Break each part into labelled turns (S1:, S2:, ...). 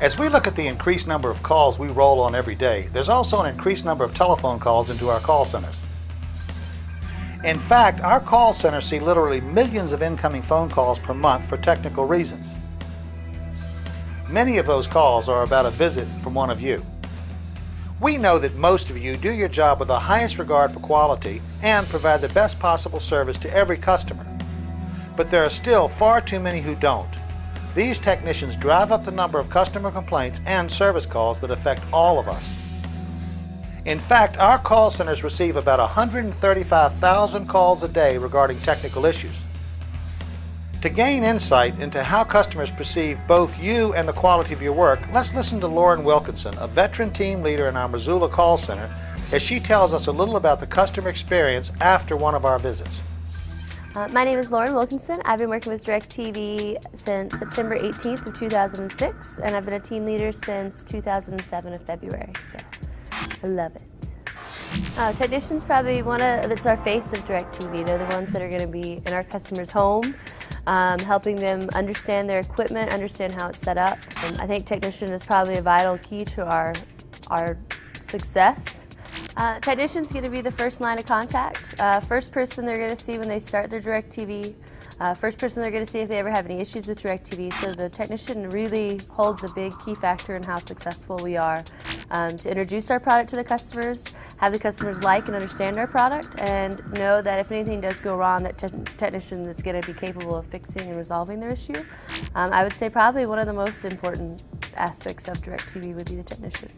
S1: As we look at the increased number of calls we roll on every day, there's also an increased number of telephone calls into our call centers. In fact, our call centers see literally millions of incoming phone calls per month for technical reasons. Many of those calls are about a visit from one of you. We know that most of you do your job with the highest regard for quality and provide the best possible service to every customer. But there are still far too many who don't. These technicians drive up the number of customer complaints and service calls that affect all of us. In fact, our call centers receive about 135,000 calls a day regarding technical issues. To gain insight into how customers perceive both you and the quality of your work, let's listen to Lauren Wilkinson, a veteran team leader in our Missoula call center, as she tells us a little about the customer experience after one of our visits.
S2: My name is Lauren Wilkinson. I've been working with DirecTV since September 18th of 2006, and I've been a team leader since 2007 of February, so I love it. Technicians probably that's our face of DirecTV. They're the ones that are going to be in our customer's home, helping them understand their equipment, understand how it's set up. And I think technician is probably a vital key to our success. Technician's going to be the first line of contact, first person they're going to see when they start their DirecTV, first person they're going to see if they ever have any issues with DirecTV. So the technician really holds a big key factor in how successful we are to introduce our product to the customers, have the customers like and understand our product, and know that if anything does go wrong, that technician is going to be capable of fixing and resolving their issue. I would say probably one of the most important aspects of DirecTV would be the technician.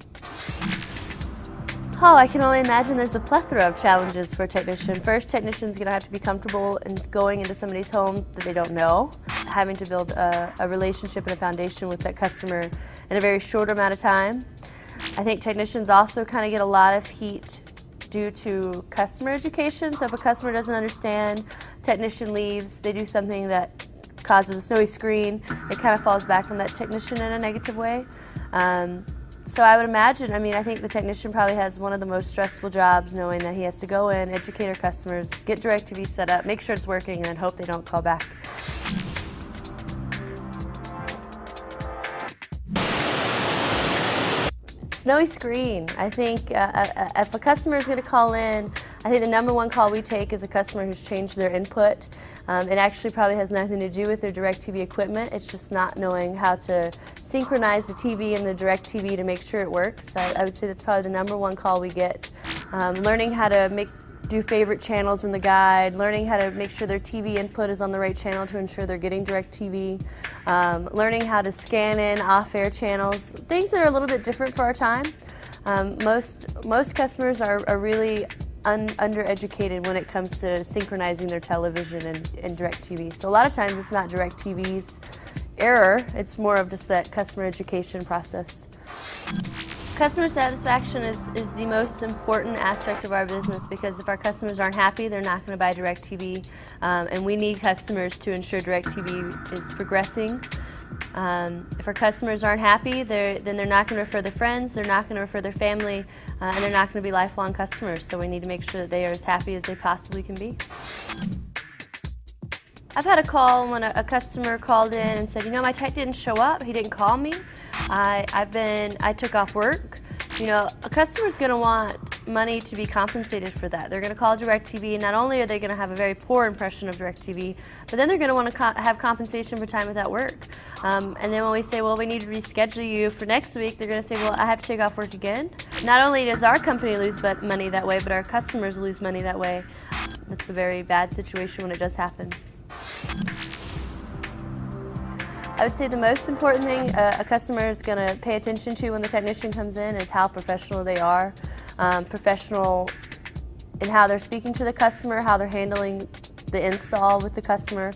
S2: Oh, I can only imagine there's a plethora of challenges for a technician. First, technician's going to have to be comfortable in going into somebody's home that they don't know, having to build a relationship and a foundation with that customer in a very short amount of time. I think technicians also kind of get a lot of heat due to customer education. So if a customer doesn't understand, technician leaves, they do something that causes a snowy screen, it kind of falls back on that technician in a negative way. So I would imagine, I think the technician probably has one of the most stressful jobs, knowing that he has to go in, educate our customers, get DirecTV set up, make sure it's working, and then hope they don't call back. Snowy screen. I think if a customer is going to call in, I think the #1 call we take is a customer who's changed their input. It actually probably has nothing to do with their DirecTV equipment. It's just not knowing how to synchronize the TV and the DirecTV to make sure it works. I would say that's probably the #1 call we get. Learning how to do favorite channels in the guide, learning how to make sure their TV input is on the right channel to ensure they're getting DirecTV, learning how to scan in off-air channels, things that are a little bit different for our time. Most customers are really undereducated when it comes to synchronizing their television and DirecTV. So a lot of times it's not DirecTV's error, it's more of just that customer education process. Customer satisfaction is the most important aspect of our business, because if our customers aren't happy, they're not going to buy DirecTV, and we need customers to ensure DirecTV is progressing. If our customers aren't happy, then they're not going to refer their friends, they're not going to refer their family, and they're not going to be lifelong customers. So we need to make sure that they are as happy as they possibly can be. I've had a call when a customer called in and said, my tech didn't show up, he didn't call me. I took off work. A customer's going to want money to be compensated for that. They're going to call DirecTV, and not only are they going to have a very poor impression of DirecTV, but then they're going to want to have compensation for time without work. And then when we say, well, we need to reschedule you for next week, they're going to say, well, I have to take off work again. Not only does our company lose money that way, but our customers lose money that way. That's a very bad situation when it does happen. I would say the most important thing a customer is going to pay attention to when the technician comes in is how professional they are. Professional in how they're speaking to the customer, how they're handling the install with the customer.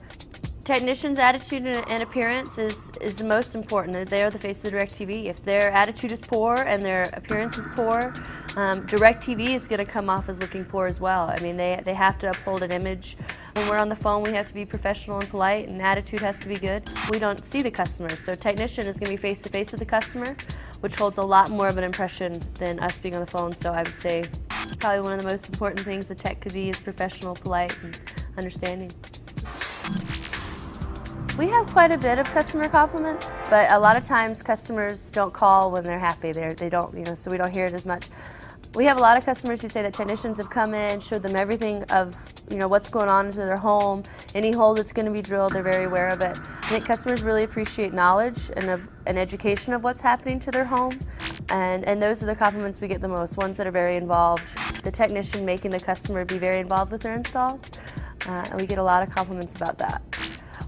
S2: Technician's attitude and appearance is the most important. They are the face of the DirecTV. If their attitude is poor and their appearance is poor, DirecTV is going to come off as looking poor as well. They have to uphold an image. When we're on the phone, we have to be professional and polite, and attitude has to be good. We don't see the customer, so technician is going to be face-to-face with the customer, which holds a lot more of an impression than us being on the phone. So I would say probably one of the most important things the tech could be is professional, polite, and understanding. We have quite a bit of customer compliments, but a lot of times customers don't call when they're happy. They don't, so we don't hear it as much. We have a lot of customers who say that technicians have come in, showed them everything of what's going on into their home, any hole that's going to be drilled, they're very aware of it. I think customers really appreciate knowledge and education of what's happening to their home, and those are the compliments we get the most, ones that are very involved. The technician making the customer be very involved with their install, and we get a lot of compliments about that.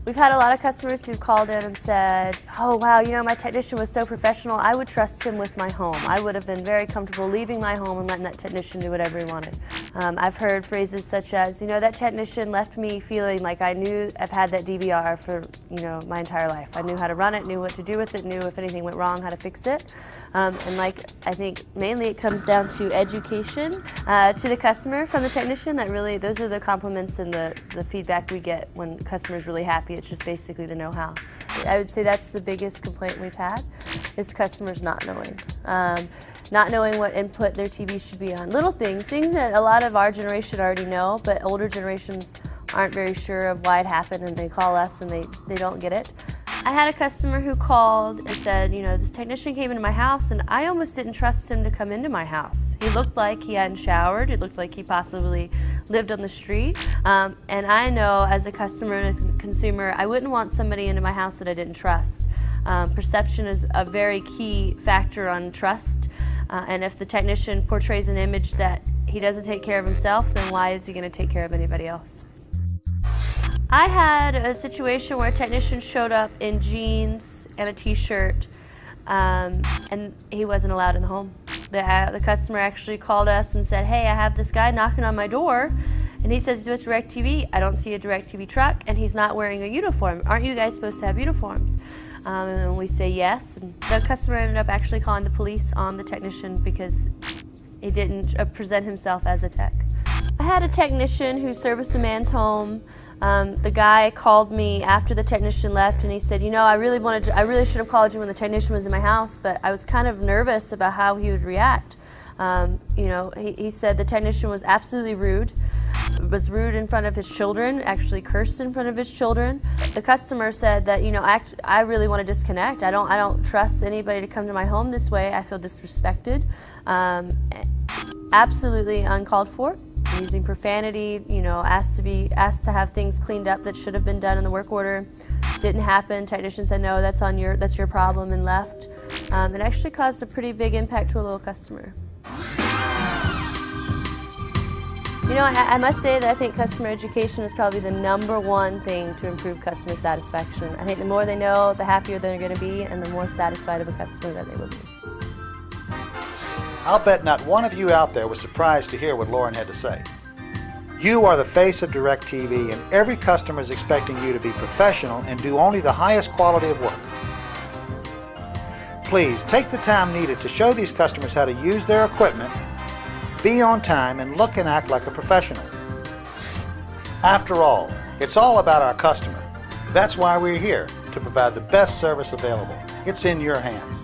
S2: We've had a lot of customers who've called in and said, oh wow, my technician was so professional, I would trust him with my home. I would have been very comfortable leaving my home and letting that technician do whatever he wanted. I've heard phrases such as, that technician left me feeling like I knew I've had that DVR for my entire life. I knew how to run it, knew what to do with it, knew if anything went wrong, how to fix it. And I think mainly it comes down to education to the customer from the technician. Those are the compliments and the feedback we get when customers really happy. It's just basically the know-how. I would say that's the biggest complaint we've had, is customers not knowing. Not knowing what input their TV should be on. Little things that a lot of our generation already know, but older generations aren't very sure of why it happened, and they call us and they don't get it. I had a customer who called and said, this technician came into my house and I almost didn't trust him to come into my house. He looked like he hadn't showered. It looked like he possibly lived on the street. And I know as a customer and a consumer, I wouldn't want somebody into my house that I didn't trust. Perception is a very key factor on trust. And if the technician portrays an image that he doesn't take care of himself, then why is he going to take care of anybody else? I had a situation where a technician showed up in jeans and a t-shirt, and he wasn't allowed in the home. The customer actually called us and said, hey, I have this guy knocking on my door, and he says, it's DirecTV. I don't see a DirecTV truck, and he's not wearing a uniform. Aren't you guys supposed to have uniforms? And we say yes, and the customer ended up actually calling the police on the technician because he didn't present himself as a tech. I had a technician who serviced a man's home. The guy called me after the technician left and he said, I really should have called you when the technician was in my house, but I was kind of nervous about how he would react. He said the technician was absolutely rude, was rude in front of his children, actually cursed in front of his children. The customer said that, I really want to disconnect. I don't trust anybody to come to my home this way. I feel disrespected. Absolutely uncalled for. Using profanity, asked to have things cleaned up that should have been done in the work order. Didn't happen. Technician said, no, that's your problem, and left. It actually caused a pretty big impact to a little customer. I must say that I think customer education is probably the #1 thing to improve customer satisfaction. I think the more they know, the happier they're going to be, and the more satisfied of a customer that they will be.
S1: I'll bet not one of you out there was surprised to hear what Lauren had to say. You are the face of DirecTV, and every customer is expecting you to be professional and do only the highest quality of work. Please take the time needed to show these customers how to use their equipment, be on time, and look and act like a professional. After all, it's all about our customer. That's why we're here, to provide the best service available. It's in your hands.